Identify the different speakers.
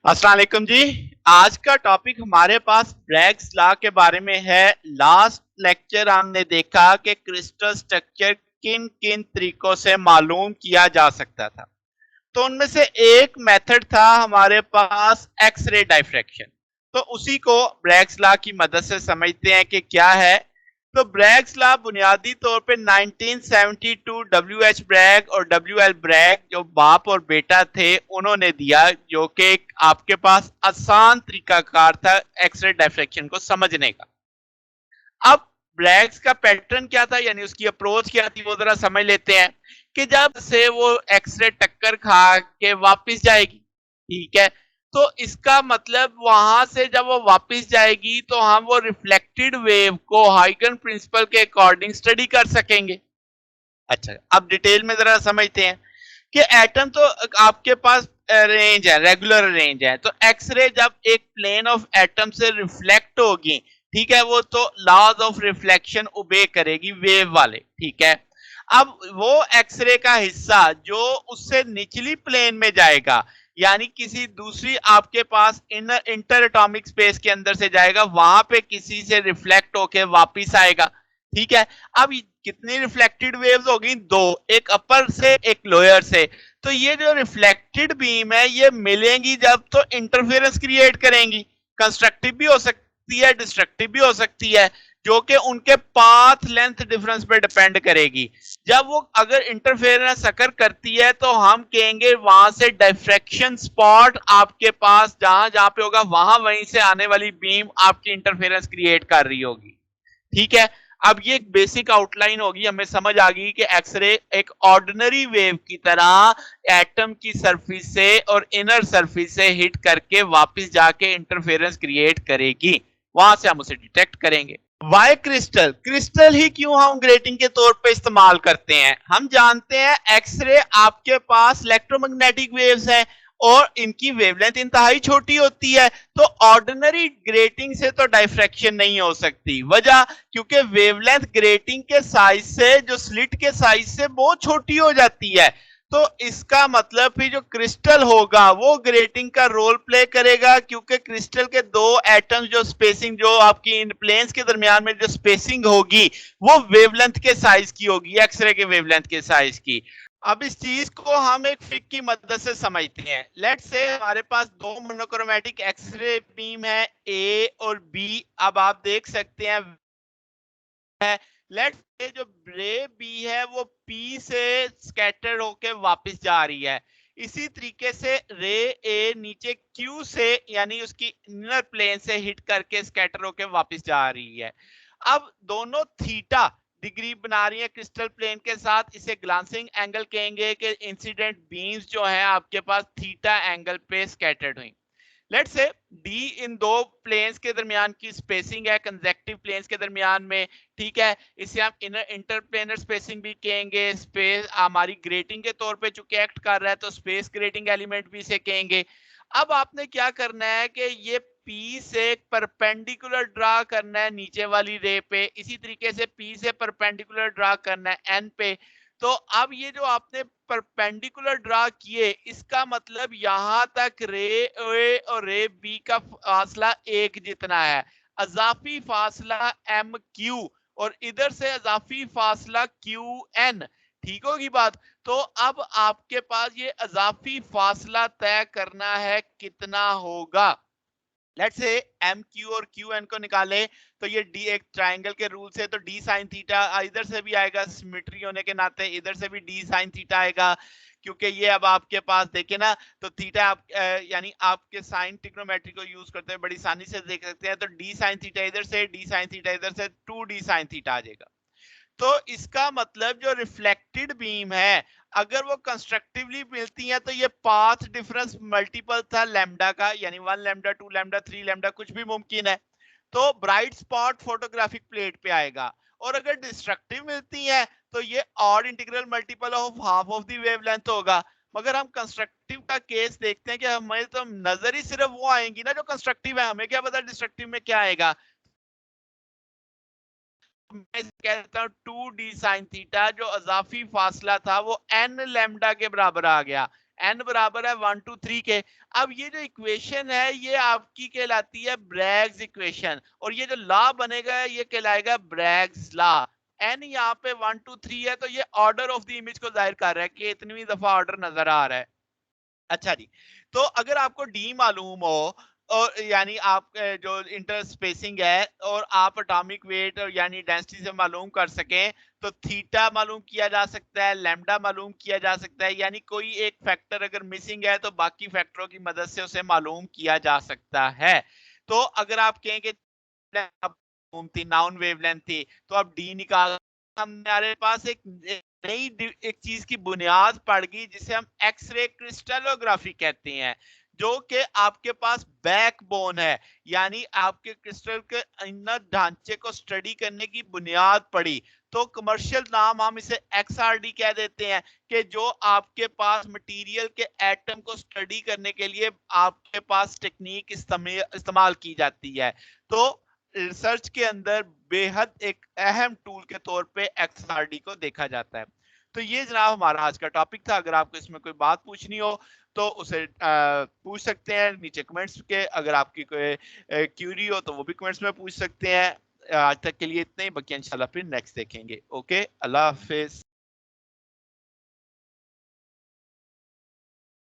Speaker 1: अस्सलाम वालेकुम जी। आज का टॉपिक हमारे पास ब्रैग्स लॉ के बारे में है। लास्ट लेक्चर हमने देखा कि क्रिस्टल स्ट्रक्चर किन किन तरीकों से मालूम किया जा सकता था। तो उनमें से एक मेथड था हमारे पास एक्सरे डायफ्रैक्शन। तो उसी को ब्रैग्स लॉ की मदद से समझते हैं कि क्या है। तो ब्रैग्स लॉ बुनियादी तौर पे 1972 डब्ल्यू एच ब्रैग और डब्ल्यू एल ब्रैग जो बाप और बेटा थे उन्होंने दिया, जो कि आपके पास आसान तरीकाकार था एक्सरे डायफ्रैक्शन को समझने का। अब ब्रैग्स का पैटर्न क्या था, यानी उसकी अप्रोच क्या थी, वो जरा समझ लेते हैं कि जब से वो एक्सरे टक्कर खा के वापस जाएगी, ठीक है, तो इसका मतलब वहां से जब वो वापस जाएगी तो हम वो रिफ्लेक्टेड वेव को हाइगन प्रिंसिपल के अकॉर्डिंग स्टडी कर सकेंगे। अच्छा, अब डिटेल में जरा समझते हैं कि एटम तो आपके पास रेंज है, रेगुलर रेंज है। तो एक्सरे जब एक प्लेन ऑफ एटम से रिफ्लेक्ट होगी, ठीक है, वो तो लॉज ऑफ रिफ्लेक्शन ओबे करेगी, वेव वाले, ठीक है। अब वो एक्सरे का हिस्सा जो उससे निचली प्लेन में जाएगा, यानी किसी दूसरी आपके पास इनर इंटर एटॉमिक स्पेस के अंदर से जाएगा, वहां पे किसी से रिफ्लेक्ट होके वापिस आएगा, ठीक है। अब कितनी रिफ्लेक्टेड वेव्स होगी? दो, एक अपर से एक लोअर से। तो ये जो रिफ्लेक्टेड बीम है ये मिलेंगी जब तो इंटरफेरेंस क्रिएट करेंगी। कंस्ट्रक्टिव भी हो सकती है, डिस्ट्रक्टिव भी हो सकती है, जो कि उनके पाथ लेंथ डिफरेंस पे डिपेंड करेगी। जब वो अगर इंटरफेरेंस अकर करती है तो हम कहेंगे वहां से डायफ्रैक्शन स्पॉट आपके पास जहां जहां पे होगा, वहां वहीं से आने वाली बीम आपकी इंटरफेरेंस क्रिएट कर रही होगी, ठीक है। अब ये एक बेसिक आउटलाइन होगी, हमें समझ आ गई कि एक्सरे एक ऑर्डिनरी वेव की तरह एटम की सरफेस से और इनर सरफेस से हिट करके वापस जाके इंटरफेरेंस क्रिएट करेगी, वहां से हम उसे डिटेक्ट करेंगे। वाई क्रिस्टल, क्रिस्टल ही क्यों हम ग्रेटिंग के तौर पे इस्तेमाल करते हैं? हम जानते हैं एक्सरे आपके पास इलेक्ट्रोमैग्नेटिक वेव्स हैं और इनकी वेवलेंथ इंतहाई छोटी होती है। तो ऑर्डिनरी ग्रेटिंग से तो डायफ्रैक्शन नहीं हो सकती। वजह, क्योंकि वेवलेंथ ग्रेटिंग के साइज से, जो स्लिट के साइज से बहुत छोटी हो जाती है। तो इसका मतलब फिर जो क्रिस्टल होगा वो ग्रेटिंग का रोल प्ले करेगा, क्योंकि क्रिस्टल के दो एटम्स जो स्पेसिंग, जो आपकी इन प्लेन्स के दरमियान में जो स्पेसिंग होगी, वो वेवलेंथ के साइज की होगी, एक्सरे के वेवलेंथ के साइज की। अब इस चीज को हम एक फिक की मदद से समझते हैं। लेट्स से हमारे पास दो मोनोक्रोमेटिक एक्सरे बीम है, ए और बी। अब आप देख सकते हैं है, लेट्स से जो रे बी है वो पी से स्कैटर होके वापस जा रही है। इसी तरीके से रे ए नीचे क्यू से, यानी उसकी इनर प्लेन से हिट करके स्कैटर होके वापस जा रही है। अब दोनों थीटा डिग्री बना रही है क्रिस्टल प्लेन के साथ, इसे ग्लांसिंग एंगल कहेंगे कि इंसिडेंट बीम्स जो है आपके पास थीटा एंगल पे स्कैटर्ड हुई। लेट्स से डी इन दो प्लेन्स के दरमियान की स्पेसिंग है, कंजेक्टिव प्लेन्स के दरमियान में, ठीक है। इसे हम इनर इंटरप्लेनर स्पेसिंग भी कहेंगे। स्पेस हमारी ग्रेटिंग के तौर पे चूंकि एक्ट कर रहा है तो स्पेस ग्रेटिंग एलिमेंट भी इसे कहेंगे। अब आपने क्या करना है कि ये पी से परपेंडिकुलर ड्रा करना है नीचे वाली रे पे, इसी तरीके से पी से परपेंडिकुलर ड्रा करना है एन पे। तो अब ये जो आपने परपेंडिकुलर ड्रा किए, इसका मतलब यहां तक रे ए और रे बी का फासला एक जितना है, अजाफी फासला एम क्यू, और इधर से अजाफी फासला क्यू एन, ठीक होगी बात। तो अब आपके पास ये अजाफी फासला तय करना है कितना होगा। लेट्स से एम क्यू और क्यू एन को निकाले, तो ये डी एक ट्राइंगल के रूल से तो डी साइन थीटा इधर से भी आएगा, सिमेट्री होने के नाते इधर से भी डी साइन थीटा आएगा, क्योंकि ये अब आपके पास देखे ना, तो थीटा आप यानी आपके साइन ट्रिग्नोमेट्री को यूज करते हुए बड़ी आसानी से देख सकते हैं। तो डी साइन थीटा इधर से, डी साइन थीटा इधर से, टू डी साइन थीटा आ जाएगा। तो इसका मतलब जो रिफ्लेक्टेड बीम है, अगर वो कंस्ट्रक्टिवली मिलती है तो ये पाथ डिफरेंस मल्टीपल था लैम्डा का, यानी 1 लैम्डा, 2 लैम्डा, 3 लैम्डा, कुछ भी मुमकिन है। तो ब्राइट स्पॉट फोटोग्राफिक प्लेट पे आएगा। और अगर डिस्ट्रक्टिव मिलती है तो ये odd integral multiple of half of the wavelength होगा। मगर हम कंस्ट्रक्टिव का केस देखते हैं कि हमें तो नजर ही सिर्फ वो आएंगी ना जो कंस्ट्रक्टिव है, हमें क्या पता डिस्ट्रक्टिव में क्या आएगा। मैं कहता हूं 2 डी साइन थीटा, जो अजाफी फासला था वो एन लैम्डा के बराबर आ गया। n बराबर है 1 to 3 के। अब ये जो इक्वेशन है ये आपकी कहलाती है ब्रैग्स इक्वेशन, और ये जो लॉ बनेगा ये कहलाएगा ब्रैग्स लॉ। n यहाँ पे 1 to 3 है, तो ये ऑर्डर ऑफ द इमेज को जाहिर कर रहा है कि इतनी दफा ऑर्डर नजर आ रहा है। अच्छा जी, तो अगर आपको डी मालूम हो और यानी आप जो इंटर स्पेसिंग है और आप एटॉमिक वेट और यानी डेंसिटी से मालूम कर सकें, तो थीटा मालूम किया जा सकता है, लैम्डा मालूम किया जा सकता है, यानी कोई एक फैक्टर अगर मिसिंग है तो बाकी फैक्टरों की मदद से उसे मालूम किया जा सकता है। तो अगर आप कहें कि थी नाउन वेवलेंथ थी, तो अब डी निकाल, हमारे पास एक नई एक चीज की बुनियाद पड़ गई जिसे हम एक्सरे क्रिस्टलोग्राफी कहते हैं, जो कि आपके पास बैकबोन है, यानी आपके क्रिस्टल के इनर ढांचे को स्टडी करने की बुनियाद पड़ी। तो कमर्शियल नाम हम इसे एक्सआरडी कह देते हैं, कि जो आपके पास मटेरियल के एटम को स्टडी करने के लिए आपके पास टेक्निक इस्तेमाल की जाती है। तो रिसर्च के अंदर बेहद एक अहम टूल के तौर पे एक्सआरडी को देखा जाता है। तो ये जनाब हमारा आज का टॉपिक था। अगर आपको इसमें कोई बात पूछनी हो तो उसे पूछ सकते हैं नीचे कमेंट्स के। अगर आपकी कोई क्यूरी हो तो वो भी कमेंट्स में पूछ सकते हैं। आज तक के लिए इतना ही, बाकी इंशाल्लाह फिर नेक्स्ट देखेंगे। ओके, अल्लाह हाफिज।